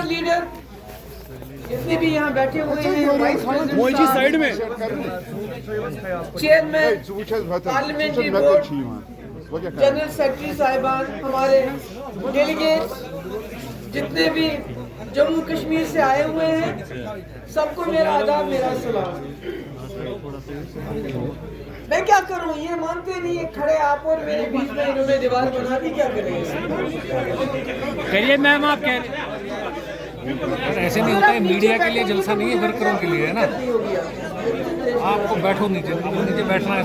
Senior leader जितने भी यहाँ बैठे हुए हैं, वाइस प्रेसिडेंट साइड में chairman parliamentary board, general secretary साहिबान, हमारे डेलीगेट्स जितने भी जम्मू कश्मीर से आए हुए हैं, सबको मेरा आदाब, मेरा सलाम। मैं क्या करूं, ये मानते नहीं है, खड़े आप और मेरे बीच में इन्होंने दीवार बना दी, क्या करें? करिए मैम, आप कह रहे ऐसे नहीं होता है, मीडिया के लिए जलसा नहीं है, वर्करों के लिए है ना। आपको बैठो नीचे, आपको नीचे बैठना है।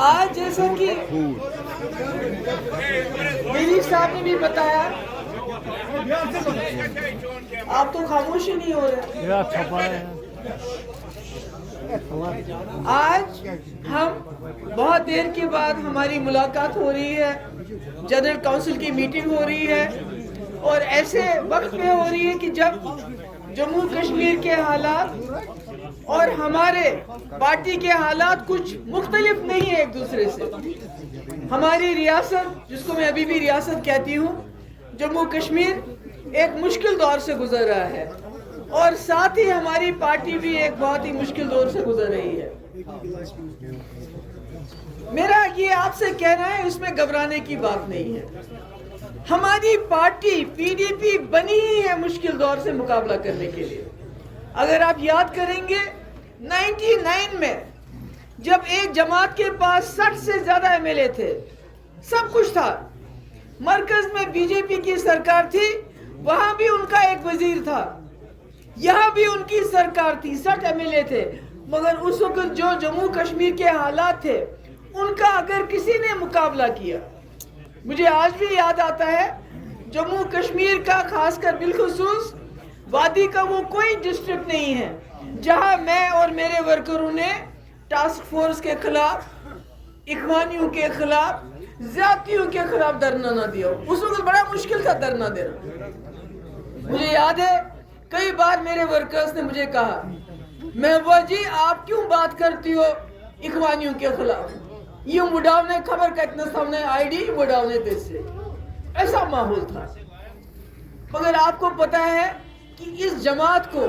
आज जैसा कि मेरी साहब ने भी बताया, आप तो खामोश ही नहीं हो रहे। आज हम बहुत देर के बाद हमारी मुलाकात हो रही है, जनरल काउंसिल की मीटिंग हो रही है, और ऐसे वक्त में हो रही है कि जब जम्मू कश्मीर के हालात और हमारे पार्टी के हालात कुछ मुख्तलिफ नहीं है एक दूसरे से। हमारी रियासत, जिसको मैं अभी भी रियासत कहती हूँ, जम्मू कश्मीर एक मुश्किल दौर से गुजर रहा है, और साथ ही हमारी पार्टी भी एक बहुत ही मुश्किल दौर से गुजर रही है। मेरा ये आपसे कहना है, इसमें घबराने की बात नहीं है। हमारी पार्टी पीडीपी बनी ही है मुश्किल दौर से मुकाबला करने के लिए। अगर आप याद करेंगे 99 में जब एक जमात के पास 60 से ज्यादा एमएलए थे, सब कुछ था, मरकज में बीजेपी की सरकार थी, वहां भी उनका एक वजीर था, यहाँ भी उनकी सरकार थी, 60 एमएलए थे, मगर उस वक्त जो जम्मू कश्मीर के हालात थे उनका अगर किसी ने मुकाबला किया, मुझे आज भी याद आता है, जम्मू कश्मीर का खासकर बिलखुसूस वादी का वो कोई डिस्ट्रिक्ट नहीं है जहां मैं और मेरे वर्करों ने टास्क फोर्स के खिलाफ, इखवानियों के खिलाफ, ज्यादतियों के खिलाफ धरना ना दिया। उस वक्त बड़ा मुश्किल था धरना देना। मुझे याद है कई बार मेरे वर्कर्स ने मुझे कहा, महबूबा जी आप क्यों बात करती हो इखवानियों के खिलाफ, ये मुडावने खबर का इतना सामने आईडी मुडावने देसे, ऐसा माहौल था। मगर आपको पता है कि इस जमात को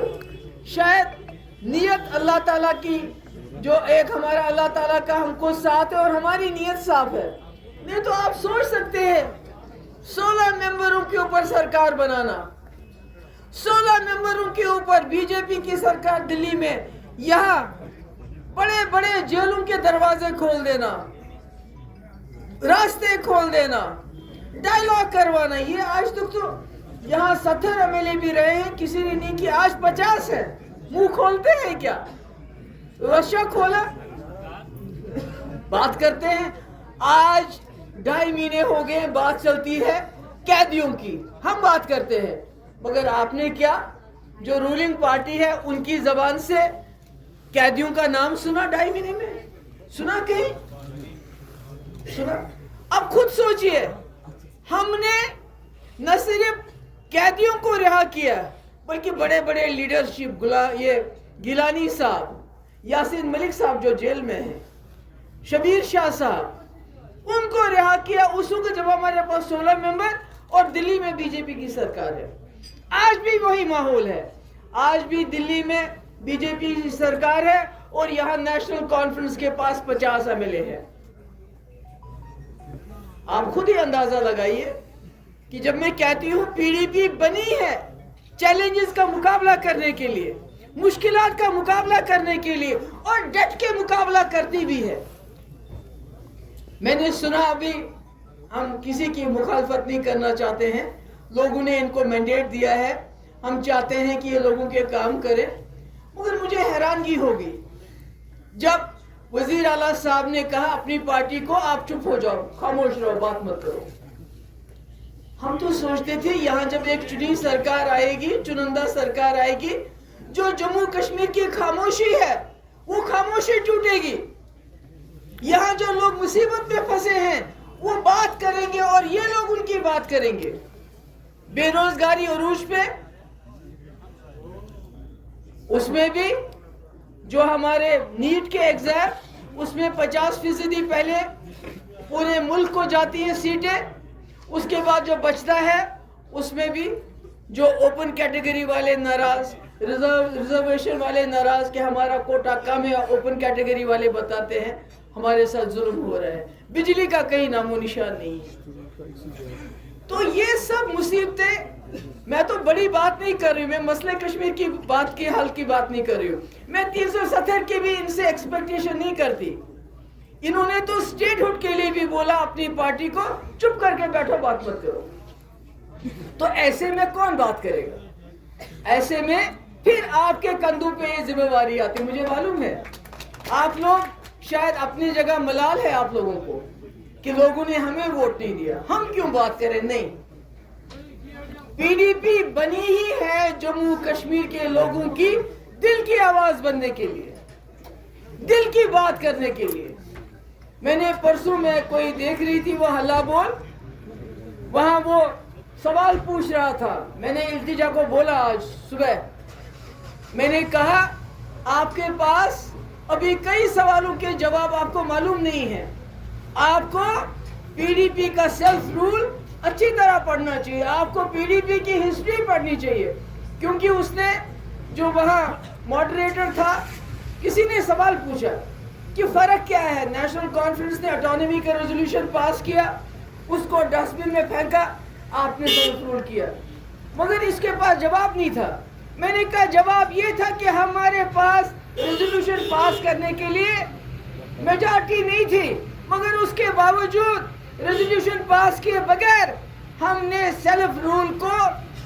शायद नियत अल्लाह ताला की, जो एक हमारा अल्लाह ताला का हमको साथ है और हमारी नियत साफ है, नहीं तो आप सोच सकते हैं 16 मेंबरों के ऊपर सरकार बनाना, 16 मेंबरों के ऊपर बीजेपी की सरकार दिल्ली में, यहाँ बड़े बड़े जेलों के दरवाजे खोल देना, रास्ते खोल देना, डायलॉग करवाना। ये आज तक तो यहाँ 70 एमएलए भी रहे हैं, किसी ने नहीं किया, आज 50 है। मुंह खोलते हैं क्या? रशिया खोला, बात करते हैं। आज 2.5 महीने हो गए, बात चलती है कैदियों की, हम बात करते हैं, मगर आपने क्या, जो रूलिंग पार्टी है उनकी जबान से कैदियों का नाम सुना 2.5 महीने में? सुना कहीं? सुना? अब खुद सोचिए, हमने न सिर्फ कैदियों को रिहा किया, बल्कि बड़े बड़े लीडरशिप, ये गिलानी साहब, यासीन मलिक साहब जो जेल में हैं, शबीर शाह साहब, उनको रिहा किया उस वक्त जब हमारे पास 16 मेंबर और दिल्ली में बीजेपी की सरकार है। आज भी वही माहौल है, आज भी दिल्ली में बीजेपी की सरकार है और यहाँ नेशनल कॉन्फ्रेंस के पास 50 एमएलए है। आप खुद ही अंदाजा लगाइए कि जब मैं कहती हूँ पीडीपी बनी है चैलेंजेस का मुकाबला करने के लिए, मुश्किलात का मुकाबला करने के लिए, और डट के मुकाबला करती भी है। मैंने सुना, अभी हम किसी की मुखालफत नहीं करना चाहते हैं, लोगों ने इनको मैंडेट दिया है, हम चाहते हैं कि ये लोगों के काम करें, मगर मुझे हैरानगी होगी जब वजीर आला साहब ने कहा अपनी पार्टी को आप चुप हो जाओ, खामोश रहो, बात मत करो। हम तो सोचते थे यहाँ जब एक चुनी सरकार आएगी, चुनिंदा सरकार आएगी, जो जम्मू कश्मीर की खामोशी है वो खामोशी टूटेगी। यहाँ जो लोग मुसीबत में फंसे हैं वो बात करेंगे और ये लोग उनकी बात करेंगे। बेरोजगारी अरूज पे, उसमें भी जो हमारे नीट के एग्जाम, उसमें 50% पहले पूरे मुल्क को जाती हैं सीटें, उसके बाद जो बचता है उसमें भी जो ओपन कैटेगरी वाले नाराज, रिजर्वेशन वाले नाराज कि हमारा कोटा कम है, ओपन कैटेगरी वाले बताते हैं हमारे साथ जुल्म हो रहा है, बिजली का कहीं नामो निशान नहीं है। तो ये सब मुसीबतें, मैं तो बड़ी बात नहीं कर रही हूँ, मैं मसले कश्मीर की बात की हल की बात नहीं कर रही हूँ, मैं 370 की भी इनसे एक्सपेक्टेशन नहीं करती। इन्होंने तो स्टेटहुड के लिए भी बोला अपनी पार्टी को, चुप करके बैठो, बात मत करो। तो ऐसे में कौन बात करेगा? ऐसे में फिर आपके कंधों पे ये जिम्मेवारी आती। मुझे मालूम है आप लोग शायद अपनी जगह मलाल है आप लोगों को कि लोगों ने हमें वोट नहीं दिया, हम क्यों बात करें। नहीं, पीडीपी बनी ही है जम्मू कश्मीर के लोगों की दिल की आवाज बनने के लिए, दिल की बात करने के लिए। मैंने परसों में कोई देख रही थी वो हल्ला बोल, वहां वो सवाल पूछ रहा था। मैंने इल्तिजा को बोला आज सुबह, मैंने कहा आपके पास अभी कई सवालों के जवाब आपको मालूम नहीं है, आपको पीडीपी का सेल्फ रूल अच्छी तरह पढ़ना चाहिए, आपको पीडीपी की हिस्ट्री पढ़नी चाहिए। क्योंकि उसने जो वहां मॉडरेटर था, किसी ने सवाल पूछा कि फर्क क्या है, नेशनल कॉन्फ्रेंस ने ऑटोनॉमी का रेजोल्यूशन पास किया, उसको डस्टबिन में फेंका, आपने सेल्फ रूल किया, मगर इसके पास जवाब नहीं था। मैंने कहा जवाब ये था कि हमारे पास रेजोल्यूशन पास करने के लिए मेजॉरिटी नहीं थी, मगर उसके बावजूद रेजोल्यूशन पास किए बगैर हमने सेल्फ रूल को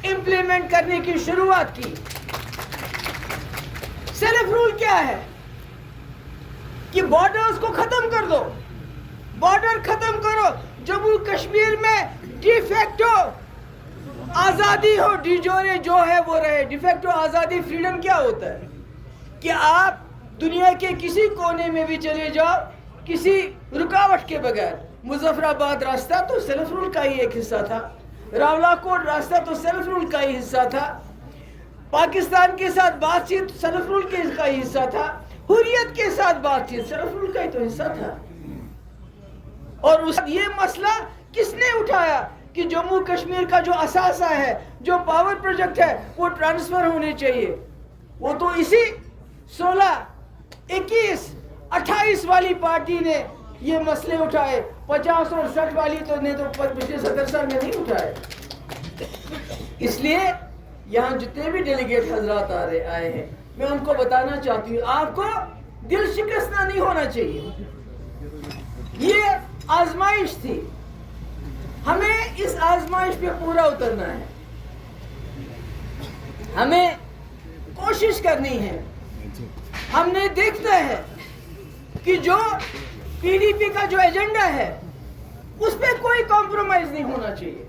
इंप्लीमेंट करने की शुरुआत की। सेल्फ रूल क्या है कि बॉर्डर्स को खत्म कर दो, बॉर्डर खत्म करो, जम्मू कश्मीर में डिफेक्टो आजादी हो, डिजोरे जो है वो रहे। डिफेक्टो आजादी, फ्रीडम क्या होता है कि आप दुनिया के किसी कोने में भी चले जाओ किसी रुकावट के बगैर। मुजफ्फराबाद रास्ता तो सेल्फ रूल का ही एक हिस्सा था, रावलाकोट रास्ता तो सेल्फ रूल का ही हिस्सा था, पाकिस्तान के साथ बातचीत सेल्फ रूल के का ही हिस्सा था, हुर्रियत के साथ बातचीत सेल्फ रूल का ही तो हिस्सा था। और उस ये मसला किसने उठाया कि जम्मू कश्मीर का जो असासा है, जो पावर प्रोजेक्ट है, वो ट्रांसफर होने चाहिए। वो तो इसी 16, 21, 28 वाली पार्टी ने ये मसले उठाए, 50 और 60 वाली तो ने तो पिछले 70 साल में नहीं उठाए। इसलिए यहाँ जितने भी डेलीगेट हजरात आए हैं, मैं उनको बताना चाहती हूँ, आपको दिल शिकस्ता नहीं होना चाहिए। ये आजमाइश थी, हमें इस आजमाइश पे पूरा उतरना है, हमें कोशिश करनी है। हमने देखना है कि जो पीडीपी का जो एजेंडा है उस पे कोई कॉम्प्रोमाइज नहीं होना चाहिए।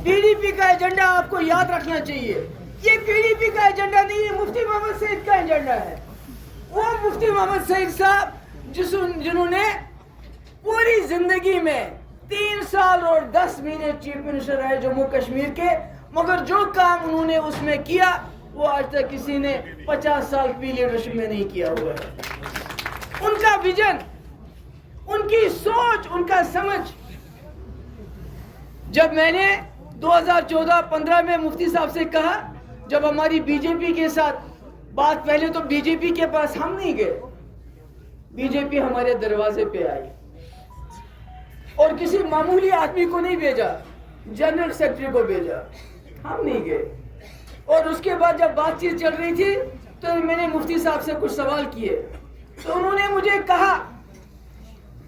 पीडीपी का एजेंडा आपको याद रखना चाहिए, ये पीडीपी का एजेंडा नहीं है, मुफ्ती मोहम्मद सईद का एजेंडा है। वो मुफ्ती मोहम्मद सईद साहब जिन्होंने पूरी जिंदगी में 3 साल और 10 महीने चीफ मिनिस्टर रहे जम्मू कश्मीर के, मगर जो काम उन्होंने उसमें किया वो आज तक किसी ने 50 साल की लीडरशिप में नहीं किया हुआ है। उनका विजन, उनकी सोच, उनका समझ। जब मैंने 2014-15 में मुफ्ती साहब से कहा, जब हमारी बीजेपी के साथ बात, पहले तो बीजेपी के पास हम नहीं गए, बीजेपी हमारे दरवाजे पे आई और किसी मामूली आदमी को नहीं भेजा, जनरल सेक्रेटरी को भेजा, हम नहीं गए। और उसके बाद जब बातचीत चल रही थी तो मैंने मुफ्ती साहब से कुछ सवाल किए, तो उन्होंने मुझे कहा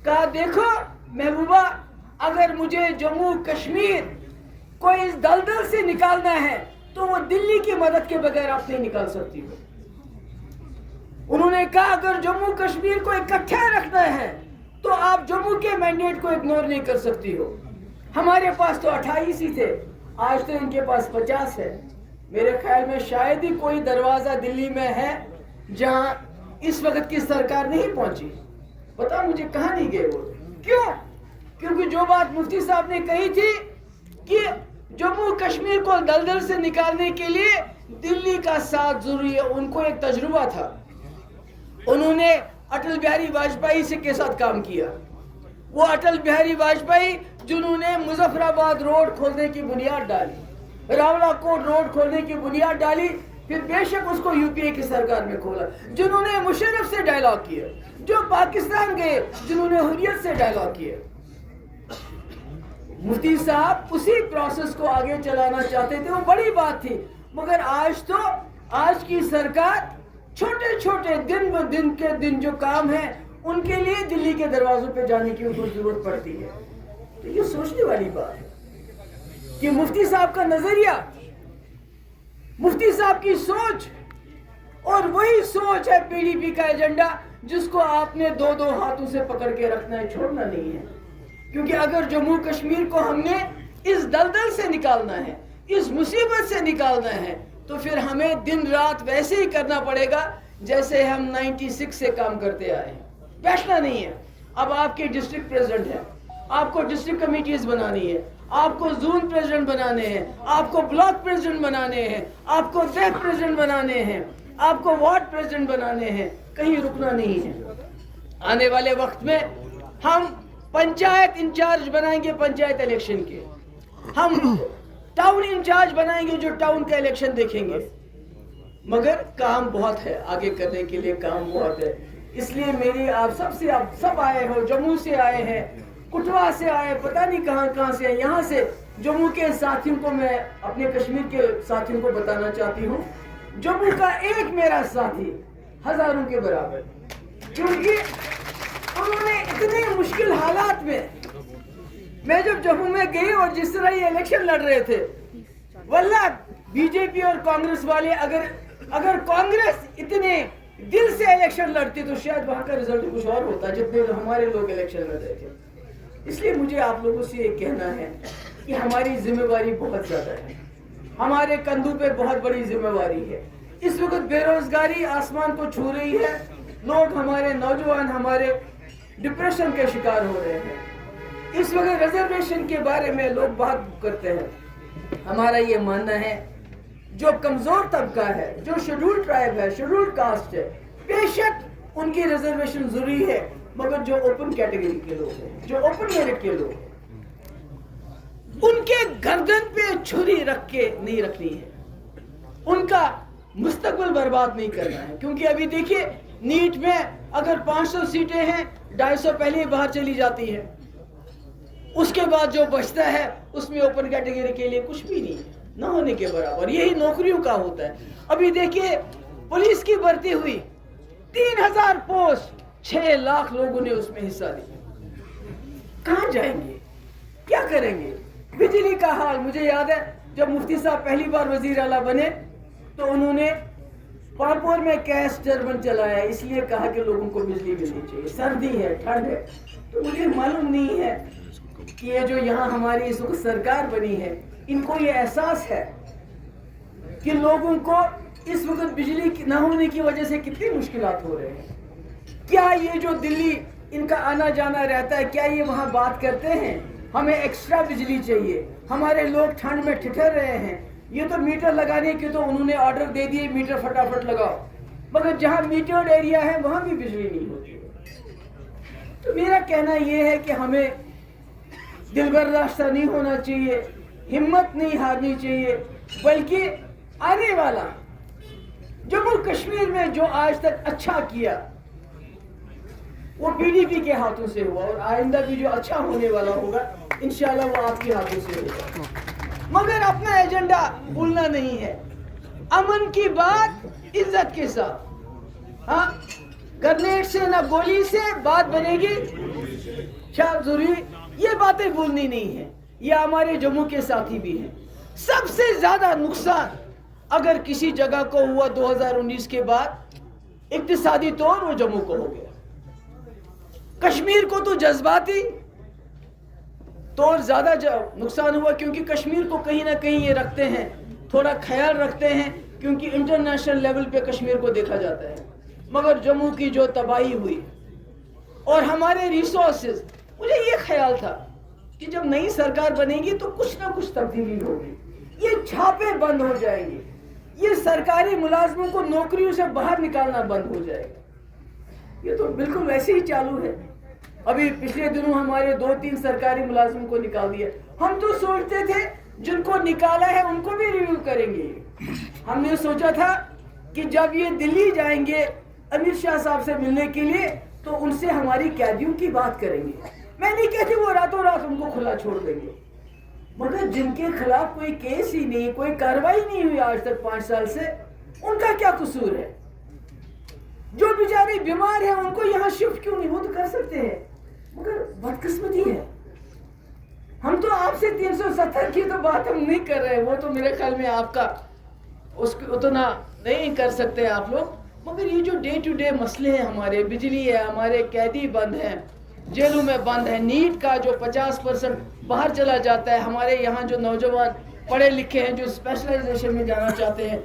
देखो महबूबा, अगर मुझे जम्मू कश्मीर को इस दलदल से निकालना है तो वो दिल्ली की मदद के बगैर आप नहीं निकाल सकती हो। उन्होंने कहा अगर जम्मू कश्मीर को इकट्ठा रखना है तो आप जम्मू के मैंडेट को इग्नोर नहीं कर सकती हो। हमारे पास तो 28 ही थे, आज तो इनके पास 50 है। मेरे ख्याल में शायद ही कोई दरवाजा दिल्ली में है जहां इस वक्त की सरकार नहीं पहुंची। पता मुझे कहां नहीं गए वो, क्यों? क्योंकि जो बात मुफ्ती साहब ने कही थी कि जम्मू कश्मीर को दलदल से निकालने के लिए दिल्ली का साथ जरूरी है। उनको एक तजुर्बा था, उन्होंने अटल बिहारी वाजपेयी से के साथ काम किया, वो अटल बिहारी वाजपेयी जिन्होंने मुजफ्फराबाद रोड खोलने की बुनियाद डाली, रावलाकोट रोड खोलने की बुनियाद डाली, फिर बेशक उसको यूपीए की सरकार में खोला, जिन्होंने मुशर्रफ से डायलॉग किया, जो पाकिस्तान गए जिन्होंने हुर्रियत से डायलॉग किया। मुफ्ती साहब उसी प्रोसेस को आगे चलाना चाहते थे, वो बड़ी बात थी। मगर आज की सरकार छोटे छोटे दिन ब दिन जो काम है उनके लिए दिल्ली के दरवाजों पे जाने की उनको जरूरत पड़ती है। तो ये सोचने वाली बात है कि मुफ्ती साहब का नजरिया, मुफ्ती साहब की सोच, और वही सोच है पीडीपी का एजेंडा, जिसको आपने दो हाथों से पकड़ के रखना है, छोड़ना नहीं है। क्योंकि अगर जम्मू कश्मीर को हमने इस दलदल से निकालना है, इस मुसीबत से निकालना है, तो फिर हमें दिन रात वैसे ही करना पड़ेगा जैसे हम 96 से काम करते आए हैं। बैठना नहीं है। अब आपके डिस्ट्रिक्ट प्रेसिडेंट हैं, आपको डिस्ट्रिक्ट कमेटीज बनानी है, आपको जोन प्रेसिडेंट बनाने हैं, आपको ब्लॉक प्रेसिडेंट बनाने हैं, आपको तहत प्रेसिडेंट बनाने हैं, आपको वार्ड प्रेसिडेंट बनाने हैं। कहीं रुकना नहीं है। आने वाले वक्त में हम पंचायत इंचार्ज बनाएंगे पंचायत इलेक्शन के, हम टाउन इंचार्ज बनाएंगे जो टाउन का इलेक्शन देखेंगे। मगर काम बहुत है, आगे करने के लिए काम बहुत है। इसलिए मेरी आप सब आए हो, जम्मू से आए हैं, कुटवा से आए, पता नहीं कहां से। यहाँ से जम्मू के साथियों को मैं अपने कश्मीर के साथियों को बताना चाहती हूँ, जम्मू का एक मेरा साथी हजारों के बराबर, क्योंकि उन्होंने इतने मुश्किल हालात में, मैं जब जम्मू में गई और जिस तरह ये इलेक्शन लड़ रहे थे, वल्लाह बीजेपी और कांग्रेस वाले, अगर कांग्रेस इतने दिल से इलेक्शन लड़ती तो शायद वहां का रिजल्ट कुछ और होता, जितने हमारे लोग इलेक्शन लड़ रहे थे। इसलिए मुझे आप लोगों से ये कहना है कि हमारी जिम्मेवारी बहुत ज्यादा है, हमारे कंधों पे बहुत बड़ी जिम्मेवारी है। इस वक्त बेरोजगारी आसमान को छू रही है, लोग, हमारे नौजवान हमारे डिप्रेशन के शिकार हो रहे हैं। इस वक्त रिजर्वेशन के बारे में लोग बात करते हैं। हमारा ये मानना है, जो कमजोर तबका है, जो शेड्यूल्ड ट्राइब है, शेड्यूल्ड कास्ट है, बेशक उनकी रिजर्वेशन जरूरी है, मगर जो ओपन कैटेगरी के लोग हैं, जो ओपन मेरिट के लोग हैं, उनके गर्दन पे छुरी रख के नहीं रखनी है, उनका मुस्तकबिल बर्बाद नहीं करना है। क्योंकि अभी देखिए नीट में अगर 500 सीटें हैं, 250 पहले ही बाहर चली जाती है, उसके बाद जो बचता है उसमें ओपन कैटेगरी के लिए कुछ भी नहीं है, न होने के बराबर। यही नौकरियों का होता है। अभी देखिए पुलिस की भर्ती हुई, 3000 पोस्ट, 6 लाख लोगों ने उसमें हिस्सा लिया। कहां जाएंगे, क्या करेंगे? बिजली का हाल, मुझे याद है जब मुफ्ती साहब पहली बार वजीर आला बने तो उन्होंने पापुर में गैस टर्बाइन चलाया, इसलिए कहा कि लोगों को बिजली मिलनी चाहिए, सर्दी है, ठंड है। तो मुझे मालूम नहीं है कि ये जो यहाँ हमारी इस वक्त सरकार बनी है, इनको ये एहसास है कि लोगों को इस वक्त बिजली न होने की वजह से कितनी मुश्किलात हो रहे हैं। क्या ये जो दिल्ली इनका आना जाना रहता है, क्या ये वहाँ बात करते हैं हमें एक्स्ट्रा बिजली चाहिए, हमारे लोग ठंड में ठिठर रहे हैं? ये तो मीटर लगाने के तो उन्होंने ऑर्डर दे दिए, मीटर फटाफट लगाओ, मगर जहाँ मीटर्ड एरिया है वहाँ भी बिजली नहीं होती। तो मेरा कहना यह है कि हमें दिल बर्दाश्त नहीं होना चाहिए, हिम्मत नहीं हारनी चाहिए, बल्कि आने वाला जम्मू कश्मीर में जो आज तक अच्छा किया वो पीडीपी के हाथों से हुआ, और आइंदा भी जो अच्छा होने वाला होगा इंशाल्लाह वो आपके हाथों से होगा। मगर अपना एजेंडा भूलना नहीं है। अमन की बात इज्जत के साथ, हाँ, ग्रेनेड से ना गोली से बात बनेगी, शायद जरूरी, ये बातें भूलनी नहीं है। ये हमारे जम्मू के साथी भी हैं। सबसे ज्यादा नुकसान अगर किसी जगह को हुआ 2019 के बाद इक्तिसादी तौर वो जम्मू को हो गया। कश्मीर को तो जज्बाती तौर ज्यादा नुकसान हुआ, क्योंकि कश्मीर को कहीं ना कहीं ये रखते हैं, थोड़ा ख्याल रखते हैं, क्योंकि इंटरनेशनल लेवल पे कश्मीर को देखा जाता है। मगर जम्मू की जो तबाही हुई और हमारे रिसोर्सेज, मुझे ये ख्याल था कि जब नई सरकार बनेगी तो कुछ ना कुछ तब्दीली होगी, ये छापे बंद हो जाएंगे, ये सरकारी मुलाजमों को नौकरियों से बाहर निकालना बंद हो जाएगा। ये तो बिल्कुल वैसे ही चालू है। अभी पिछले दिनों हमारे 2-3 सरकारी मुलाजिम को निकाल दिया। हम तो सोचते थे जिनको निकाला है उनको भी रिव्यू करेंगे। हमने सोचा था कि जब ये दिल्ली जाएंगे अमित शाह साहब से मिलने के लिए तो उनसे हमारी कैदियों की बात करेंगे। मैं नहीं कहती वो रातों रात उनको खुला छोड़ देंगे, मगर जिनके खिलाफ कोई केस ही नहीं, कोई कार्रवाई नहीं हुई आज तक 5 साल से, उनका क्या कसूर है? जो बेचारे बीमार हैं उनको यहाँ शिफ्ट क्यों नहीं? वो तो कर सकते हैं, मगर बदकिस्मती है। हम तो आपसे 370 की तो बात हम नहीं कर रहे हैं, वो तो मेरे ख्याल में आपका उसको उतना नहीं कर सकते आप लोग, मगर ये जो डे टू डे मसले हैं, हमारे बिजली है, हमारे कैदी बंद हैं, जेलों में बंद है, नीट का जो 50% बाहर चला जाता है, हमारे यहाँ जो नौजवान पढ़े लिखे हैं जो स्पेशलाइजेशन में जाना चाहते हैं